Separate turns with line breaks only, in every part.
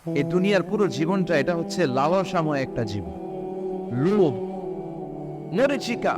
এই দুনিয়ার পুরো জীবনটা এটা হচ্ছে লালসাময় একটা জীবন। লোভ, মরিচিকা,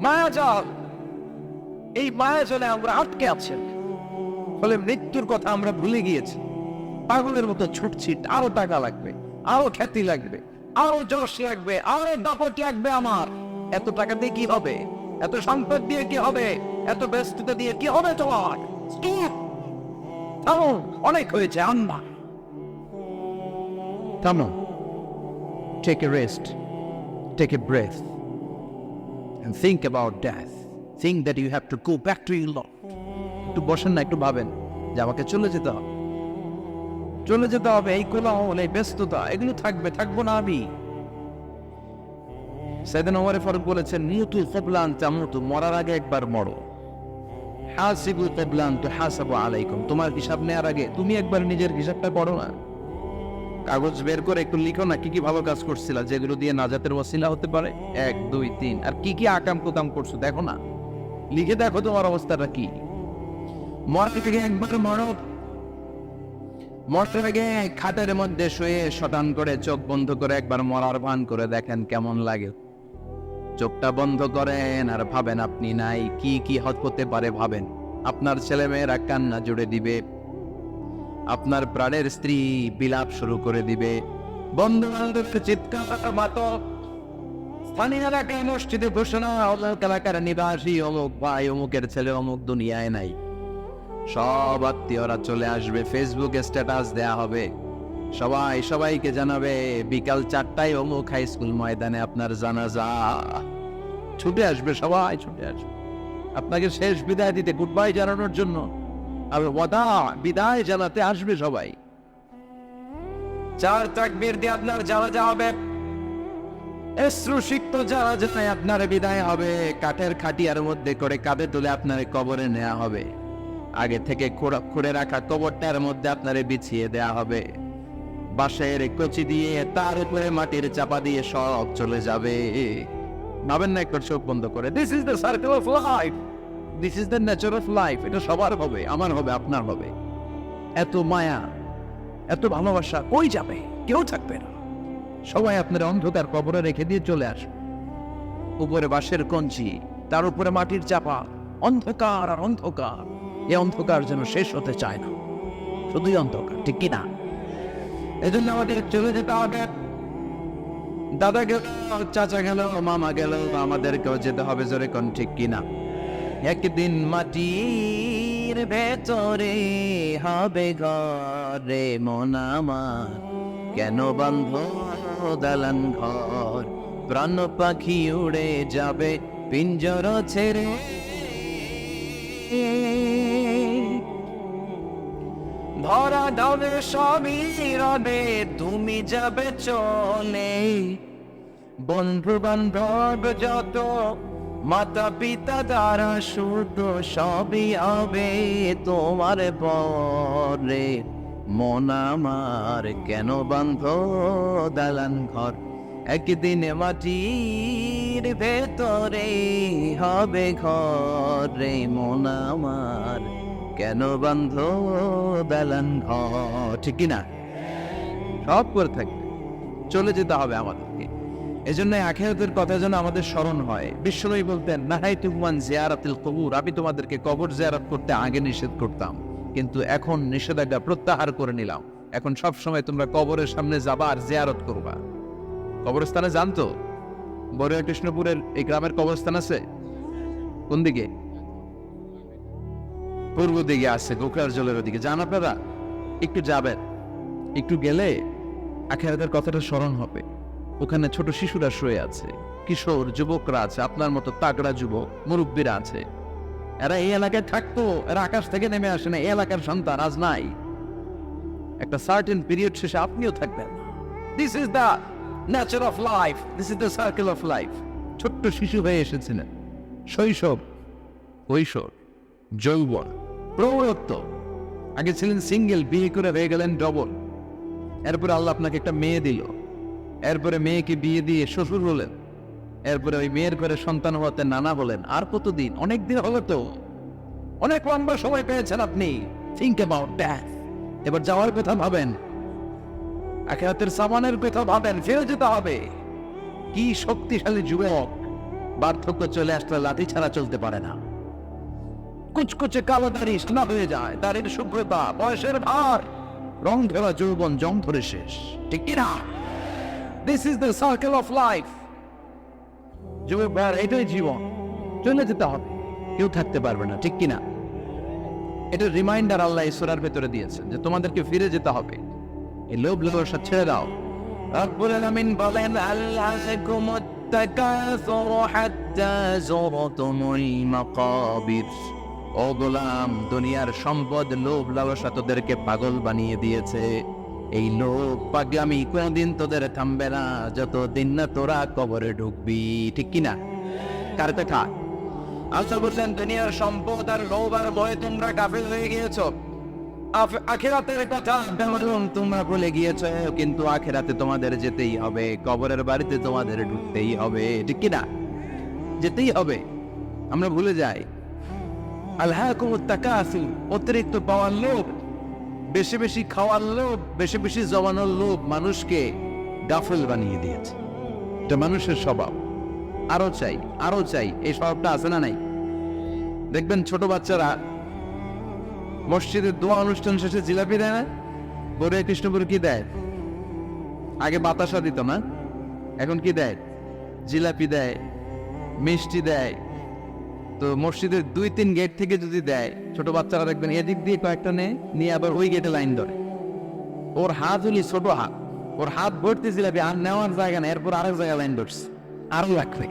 মায়াজাল, এই মায়াজালে আমরা আটকে আছি। ফলে মৃত্যুর কথা আমরা ভুলে গিয়েছি। পাগলের মতো ছুটছি, আরো টাকা লাগবে, আরো খ্যাতি লাগবে, আরো যশ লাগবে, আরো দাপট লাগবে আমার। এত টাকা দিয়ে কি হবে? এত সম্পদ দিয়ে কি হবে? এত ব্যস্ততা দিয়ে কি হবে তোমার? Stop! থামো, অনেক হয়েছে, আম্মা। থামো, take a rest, take a breath, and think about death. Think that you have to go back to your Lord. একটু বসেন না, একটু ভাবেন যে আমাকে চলে যেতে হবে, চলে যেতে হবে। এই কোলাহল, এই ব্যস্ততা, এগুলো থাকবে, থাকবো না আমি। সাইয়েদনা ওমর ফারুক বলেছেন, মুতু ক্বাবলা আন তামুতু, মরার আগে একবার মরো। হাসিবু ক্বাবলা আন তুহাসাবু আলাইকুম, তোমার হিসাব নেওয়ার আগে তুমি একবার নিজের হিসাবটা করো না। কাগজ বের করে একটু লিখো না কি কি ভালো কাজ করছিলা, যেগুলো দিয়ে নাজাতের ওয়াসিলা হতে পারে। 1, 2, 3, আর কি কি আকাম কুকাম করছো দেখো না, লিখে দেখো তোমার অবস্থাটা কি। মরার থেকে একবার মরো। মরার আগে খাটের মধ্যে শুয়ে শটান করে চোখ বন্ধ করে একবার মরার ভান করে দেখেন কেমন লাগে। চোখটা বন্ধ করেন আর ভাবেন আপনি নাই, কি কি হতে পারে ভাবেন। আপনার ছেলে মেয়েরা কান্না জুড়ে দিবে, আপনার প্রাণের স্ত্রী বিলাপ শুরু করে দিবে, বন্ধু বান্ধবকে চিৎকার মাতো, স্থানীয় এলাকায় মসজিদে ঘোষণা, অমুক এলাকার নিবাসী অমুক ভাই অমুকের ছেলে অমুক দুনিয়ায় নাই। সব আত্মীয়রা চলে আসবে, ফেসবুকে স্ট্যাটাস দেয়া হবে, সবাই সবাইকে জানাবে বিকাল 4টায় অমুক হাই স্কুল ময়দানে আপনার জানাজা। ছুটে আসবে, সবাই ছুটে আসবে আপনাকে শেষ বিদায় দিতে, গুড বাই জানানোর জন্য। আর ওয়াদা, বিদায় জানাতে আসবে সবাই। 4 তাকবীর দিয়ে আপনার জানাজা হবে, অশ্রুসিক্ত জানাজায় আপনার বিদায় হবে। কাঠের খাটিয়ার মধ্যে করে কাঁধে তুলে আপনার কবরে নেওয়া হবে। আগে থেকে খুঁড়ে রাখা কবরটার মধ্যে আপনারে বিছিয়ে দেয়া হবে। বাঁশের কচি দিয়ে তার উপরে মাটির চাপা দিয়ে সব চলে যাবে। ভাবেন না একবার চোখ বন্ধ করে, this is the circle of life, this is the nature of life. এটা সবার হবে, আমার হবে, আপনার হবে। এত মায়া, এত ভালোবাসা কই যাবে? কেউ থাকবে না, সবাই আপনার অন্ধকার কবরে রেখে দিয়ে চলে আসবে। উপরে বাঁশের কঞ্চি, তার উপরে মাটির চাপা, অন্ধকার আর অন্ধকার। এই অন্ধকার যেন শেষ হতে চায় না, শুধুই অন্ধকার, ঠিক কিনা? এজন্য আমাদের চলে যেতে হবে। দাদা গেল, চাচা গেল, মামা গেল, আমাদেরকেও যেতে হবে, জোরে কোন ঠিক কিনা? একদিন মাটির ভেতরে হবে ঘরে মন আমার, কেন বন্ধ দালান ঘর, প্রাণ পাখি উড়ে যাবে পিঞ্জর ছেড়ে। ধরা দাবে সবই রবে, তুমি যাবে চলে। বন্ধু বান্ধব যত, মাতা পিতা দ্বারা শুধু সবই হবে তোমার পরে। মন আমার কেন বান্ধ দালান ঘর, একদিন মাটির ভেতরে হবে ঘর রে। মন আমার কেন বান্ধ দালান ঘর, ঠিক কিনা? সব করে থাকবে, চলে যেতে হবে আমাদেরকে। এজন্য আখিরাতের কথা যেন আমাদের স্মরণ হয়। বিশ্বনবী বলতেন, নাহাইতুকুম আন জিয়ারাতিল কুবুর, আমি তোমাদেরকে কবর জিয়ারত করতে আগে নিষেধ করতাম, কিন্তু এখন নিষেধাজ্ঞা প্রত্যাহার করে নিলাম। এখন সব সময় তোমরা কবরের সামনে যাবা আর জিয়ারত করবা। কবরস্থানে জানতো বড়ুয়া কৃষ্ণপুরের এই গ্রামের কবরস্থান আছে কোন দিকে? পূর্ব দিকে আছে, গোকরার জলের ওদিকে। যান আপনারা, একটু যাবেন, একটু গেলে আখিরাতের কথাটা স্মরণ হবে। ওখানে ছোট শিশুরা শুয়ে আছে, কিশোর যুবকরা আছে, আপনার মতো তাগড়া যুবক মুরব্বীরা আছে। এরা এই এলাকায় থাকতো, এরা আকাশ থেকে নেমে আসে না, এই এলাকার সন্তান আজ নাই। একটা সার্টেন পিরিয়ড শেষে আপনিও থাকবেন। This is the nature of life, this is the circle of life. ছোট্ট শিশু হয়ে এসেছিলেন, শৈশব, কৈশোর, যৌবন, প্রৌঢ়ত্ব। আগে ছিলেন সিঙ্গেল, বিয়ে করে হয়ে গেলেন ডবল। এরপরে আল্লাহ আপনাকে একটা মেয়ে দিল, এরপরে মেয়েকে বিয়ে দিয়ে শ্বশুর হলেন, এরপরে ওই মেয়ের ঘরে সন্তান হওয়াতে নানা হলেন। আর কতদিন? অনেক দিন হলো তো, অনেক লম্বা সময় পেয়েছেন আপনি। থিঙ্ক অ্যাবাউট দ্যাট, এবার যাওয়ার কথা ভাবেন, আখিরাতের সামানের কথা ভাবেন, ফিরে যেতে হবে। কি শক্তিশালী যুবক, বার্ধক্য চলে আসলে লাঠি ছাড়া চলতে পারে না। কুচকুচে কালো দাড়ি সোনা হয়ে যায়, দাড়ির শুভ্রতা, বয়সের ভার, রং ধরা যৌবন জং ধরে শেষ, ঠিক কিনা? This is the circle of life. যুবক ভাইয়ার, এটাই জীবন, চলে যেতে হবে, কেউ থাকতে পারবে না, ঠিক কিনা? এটা রিমাইন্ডার আল্লাহ এই সূরার ভেতরে দিয়েছেন যে তোমাদেরকে ফিরে যেতে হবে। এই লোভ লালসা ছেড়ে দাও। রব্বুল আলামিন বলেন, আল্লাহুকুমুত তাকাসুরু হাত্তা যুরতুমুল মাকাবির। ও গোলাম, দুনিয়ার সম্পদ, লোভ লালসা তোদেরকে পাগল বানিয়ে দিয়েছে। এই লোভ পাগলামি কোনদিন তোদের থামবে না যতদিন না তোরা কবরে ঢুকবি, ঠিক কিনা? কার কথা? আল্লাহ বলছেন, দুনিয়ার সম্পদ আর লোভ আর ভয়ে তোমরা গাফিল হয়ে গিয়েছো। আখিরাতের কথা তোমরা ভুলে গিয়েছো, কিন্তু আখিরাতে তোমাদের যেতেই হবে, কবরের বাড়িতে তোমাদের ঢুকতেই হবে, ঠিক কিনা? যেতেই হবে। আমরা ভুলে যাই। আলহাকুমুত তাকাসুর, অতিরিক্ত পাওয়ার লোভ, বেশি বেশি খাওয়ার লোভ, বেশি বেশি জমানোর লোভ মানুষকে গাফিল বানিয়ে দিয়েছে। এটা মানুষের স্বভাব। আরো চাই, আরো চাই, এই স্বভাবটা আছে না নাই? দেখবেন ছোট বাচ্চারা মসজিদের দোয়া অনুষ্ঠান শেষে জিলাপি দেয় না? বড় কৃষ্ণপুর কি দেয়? আগে বাতাসা দিত না, এখন কি দেয়? জিলাপি দেয়, মিষ্টি দেয়। তো মসজিদের 2-3 গেট থেকে যদি দেয়, ছোট বাচ্চারা দেখবেন এদিক দিয়ে কয়েকটা নিয়ে আবার ওই গেটে লাইন ধরে। ওর হাত হলি ছোট হাত, ওর হাত ভর্তি জিলাপি, আর নেওয়ার জায়গা না, এরপর আরেক জায়গায় লাইন ধরছে। আরো লাগবে,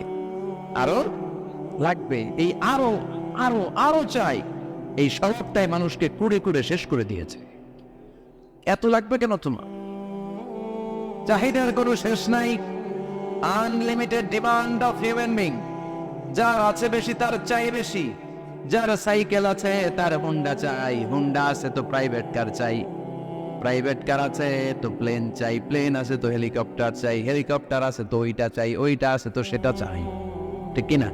আরো লাগবে, এই আরো আরো আরো চাই। এই স্বভাবটাই মানুষকে কুড়ে কুড়ে শেষ করে দিয়েছে। এত লাগবে কেন তোমার? চাহিদার কোনো শেষ নাই। Unlimited demand of human being. যার আছে বেশি তার চাই বেশি। যার সাইকেল আছে তার হুন্ডা চাই, হুন্ডা আছে তো প্রাইভেট কার চাই, প্রাইভেট কার আছে তো প্লেন চাই, প্লেন আছে তো হেলিকপ্টার চাই, হেলিকপ্টার আছে তো ওইটা চাই, ওইটা আছে তো সেটা চাই, ঠিক কিনা?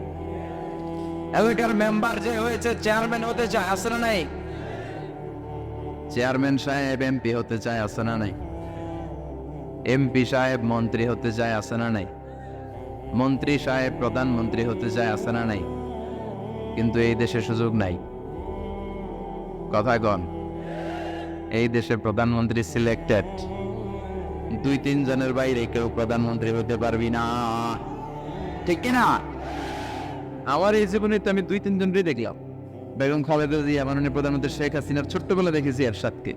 এলাকার মেম্বার যে হয়েছে চেয়ারম্যান হতে চায়, আছে না নাই? চেয়ারম্যান সাহেব এমপি হতে চায়, আছে না নাই? এমপি সাহেব মন্ত্রী হতে চায়, আছে না নাই? মন্ত্রী সাহেব প্রধানমন্ত্রী হতে চায়, আছে না নাই? কিন্তু এই দেশে সুযোগ নাই। কথা কন, এই দেশে প্রধানমন্ত্রী সিলেক্টেড। 2-3 জনের বাইরে কেউ প্রধানমন্ত্রী হতে পারবি না, ঠিক কিনা? আমার এই জীবনে তো আমি 2-3 জনই দেখলাম। বেগম খালেদা জিয়া, মাননীয় প্রধানমন্ত্রী শেখ হাসিনার ছোট্টবেলা দেখেছি এরশাদকে,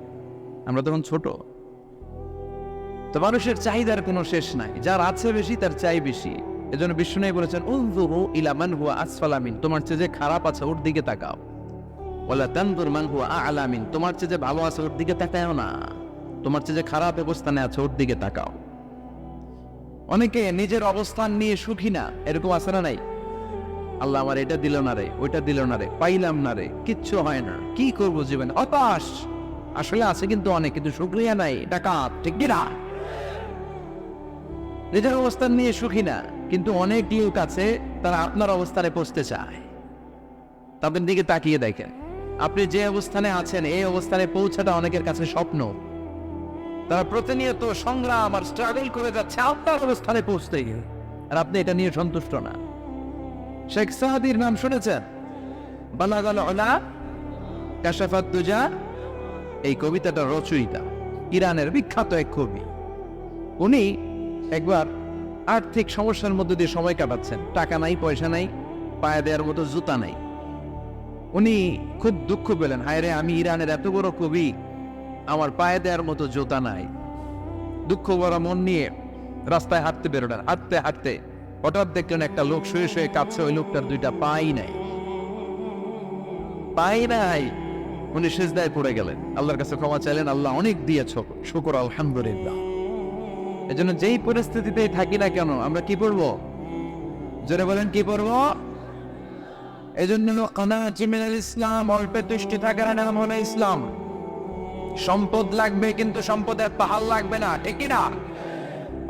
আমরা তখন ছোট। তো মানুষের চাহিদার কোনো শেষ নাই, যার আছে বেশি তার চাই বেশি। এজন্য বিষ্ণু বলেছেন, উনজুরু ইলা মান হুয়া আসফালা মিন, তোমার চেয়ে যে খারাপ আছে ওর দিকে তাকাও। ওয়ালা তানজুর মান হুয়া আ'লা মিন, তোমার চেয়ে যে ভালো আছে ওর দিকে তাকাও না, তোমার চেয়ে যে খারাপ অবস্থানে আছে ওর দিকে তাকাও। অনেকে নিজের অবস্থান নিয়ে সুখী না, এরকম আছে না নাই? আল্লাহ আমার এটা দিল না রে, ওইটা দিল না রে, পাইলাম না রে, কিচ্ছু হয় না, কি করবো জীবনে, হতাশ। আসলে আছে কিন্তু অনেক, কিন্তু শুকরিয়া নাই, ডাকাত, ঠিক কিনা? নিজের অবস্থান নিয়ে সুখী না, কিন্তু অনেক লোক আছে তারা আপনার অবস্থানে পৌঁছতে চায়। তাদের দিকে তাকিয়ে দেখেন, আপনি যে অবস্থানে আছেন এই অবস্থানে পৌঁছাটা অনেকের কাছে স্বপ্ন। তারা প্রতিনিয়ত সংগ্রাম আর স্ট্রাগল করে যাচ্ছে আপনার অবস্থানে পৌঁছতে গিয়ে, আর আপনি এটা নিয়ে সন্তুষ্ট না। শেখ সাদির নাম শুনেছেন? বালাগাল উলা কাশাফাত দুজা, এই কবিতাটা রচয়িতা, ইরানের বিখ্যাত এক কবি। উনি একবার আর্থিক সমস্যার মধ্যে দিয়ে সময় কাটাচ্ছেন, টাকা নাই, পয়সা নাই, পায়ে দেওয়ার মতো জুতা নাই। উনি খুব দুঃখ পেলেন, হায় রে, আমি ইরানের এত বড় কবি, আমার পায়ে দেওয়ার মতো জুতা নাই। দুঃখ ভরা মন নিয়ে রাস্তায় হাঁটতে বেরোলেন। হাঁটতে হাঁটতে হঠাৎ দেখলেন একটা লোক শুয়ে শুয়ে কাঁদছে, ওই লোকটার 2টা পাই নাই, পাই নাই। উনি সিজদায় পড়ে গেলেন, আল্লাহর কাছে ক্ষমা চাইলেন, আল্লাহ অনেক দিয়েছ, শুকর আলহামদুলিল্লাহ। এজন্য যেই পরিস্থিতিতেই থাকি না কেন আমরা কি পড়বো? জোরে বলেন, কি পড়বো? এজন্য কানাতি মিনাল ইসলাম, অল্পে তুষ্টি থাকার নাম হলো ইসলাম। সম্পদ লাগবে কিন্তু সম্পদের পাহাড় লাগবে না, ঠিক কিনা?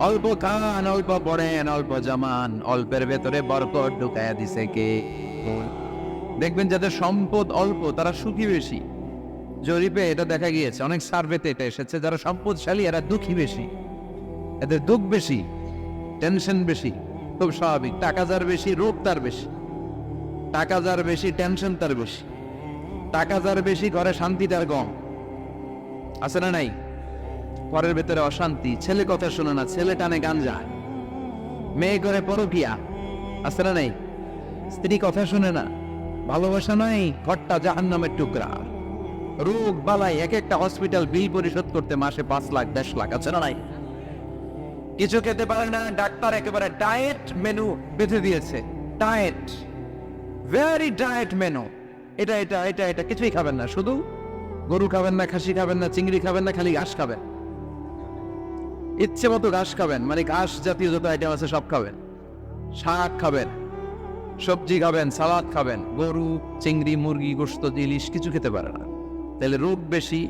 অল্প খান, অল্প পড়েন, অল্প জামান, অল্পের ভেতরে বরকত ঢুকায়া দিছে কে? দেখবেন যাদের সম্পদ অল্প তারা সুখী বেশি। জরিপে এটা দেখা গিয়েছে, অনেক সার্ভেতে এটা এসেছে, যারা সম্পদশালী এরা দুঃখী বেশি, এদের দুঃখ বেশি, টেনশন বেশি। খুব স্বাভাবিক, টাকা যার বেশি রোগ তার বেশি, টাকা যার বেশি টেনশন তার বেশি, টাকা যার বেশি ঘরে শান্তি তার কম। আছে না নাই? ঘরের ভেতরে অশান্তি, ছেলে কথা শোনে না, ছেলে টানে গাঞ্জা, মেয়ে করে পরকিয়া। আছে না নাই? স্ত্রী কথা শোনে না, ভালোবাসা নাই, ঘরটা জাহান্নামের টুকরা। রোগ বালাই, এক একটা হসপিটাল বিল পরিশোধ করতে মাসে 5 লাখ 10 লাখ। আছে না নাই? কিছু খেতে পারে না, ডাক্তার একেবারে ডায়েট মেনু বেঁধে দিয়েছে। ডায়েট, ভেরি ডায়েট মেনু, এটা এটা এটা এটা কিছুই খাবেন না, শুধু গরু খাবেন না, খাসি খাবেন না, চিংড়ি খাবেন না, খালি ঘাস খাবেন। ইচ্ছে মতো ঘাস খাবেন, মানে ঘাস জাতীয় যত আইটেম আছে সব খাবেন, শাক খাবেন, সবজি খাবেন, সালাদ খাবেন। গরু, চিংড়ি, মুরগি, গোশত, ইলিশ কিছু খেতে পারে না। তাহলে রোগ বেশি,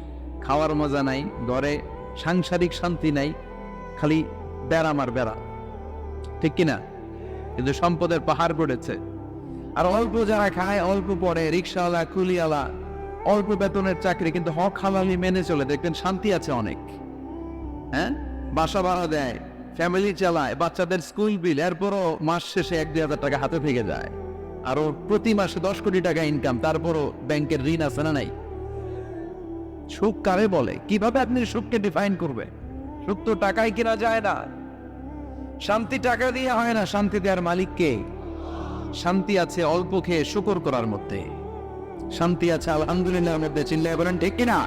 খাওয়ার মজা নাই, ঘরে সাংসারিক শান্তি নাই, খালি বেড়া মার বেড়া। ঠিক কিনা? কিন্তু সম্পদের পাহাড় পড়েছে। আর অল্প যারা খায়, অল্প পড়ে, রিক্সাওয়ালা, কুলিওয়ালা, অল্প বেতনের চাকরি, কিন্তু হক হালালি মেনে চলে, দেখবেন শান্তি আছে অনেক। হ্যাঁ, বাসা ভাড়া দেয়, ফ্যামিলি চালায়, বাচ্চাদের স্কুল বিল, এরপরও মাস শেষে 1-2 হাজার টাকা হাতে থেকে যায়। আরো প্রতি মাসে 10 কোটি টাকা ইনকাম, তারপরও ব্যাংকের ঋণ আছে না নাই? সুখ কারে বলে? কিভাবে আপনি সুখকে ডিফাইন করবে? সুখ তো টাকায় কিনা যায় না, শান্তি টাকা দিয়ে হয় না, শান্তি দেওয়ার মালিক কে? শান্তি আছে অল্প খেয়ে শুকর করার মধ্যে, শান্তি আছে আলহামদুলিল্লাহর মধ্যে। চিল্লায় বলেন ঠিক কিনা?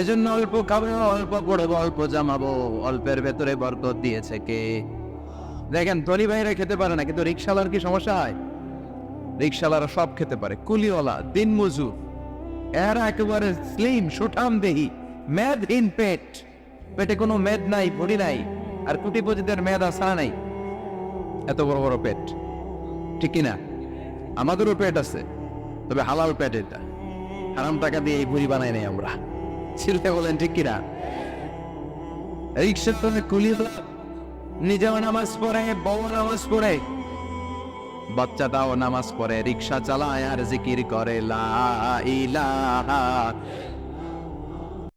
এজন্য অল্প খাবো, অল্প পড়বো, অল্প জামাবো, অল্পের ভেতরে বরকত দিয়েছে কে? দেখেন, ধনী ভাইরা খেতে পারে না, কিন্তু রিক্সাওয়ালার কি সমস্যা হয়? রিক্সাওয়ালারা সব খেতে পারে, কুলিওয়ালা, দিন মজুর, এরা একেবারে স্লিম সুঠাম দেহি, মেদহীন পেট, পেটে কোনো মেদ নাই, ভরি নাই। আর কোটিপতিদের মেদ আসা নাই, এত বড় বড় পেট। ঠিক কিনা? আমাদেরও পেট আছে, তবে হালাল পেট, এটা হারাম টাকা দিয়ে এই ভুড়ি বানাই নাই আমরা। ছিলতে বলেন ঠিক কিনা? রিক্সার তো কুলিওয়ালা নিজেও নামাজ পড়ে, বউ নামাজ পড়ে, বাচ্চাটাও নামাজ পড়ে, রিক্সা চালায় আর জিকির করে লা ইলাহা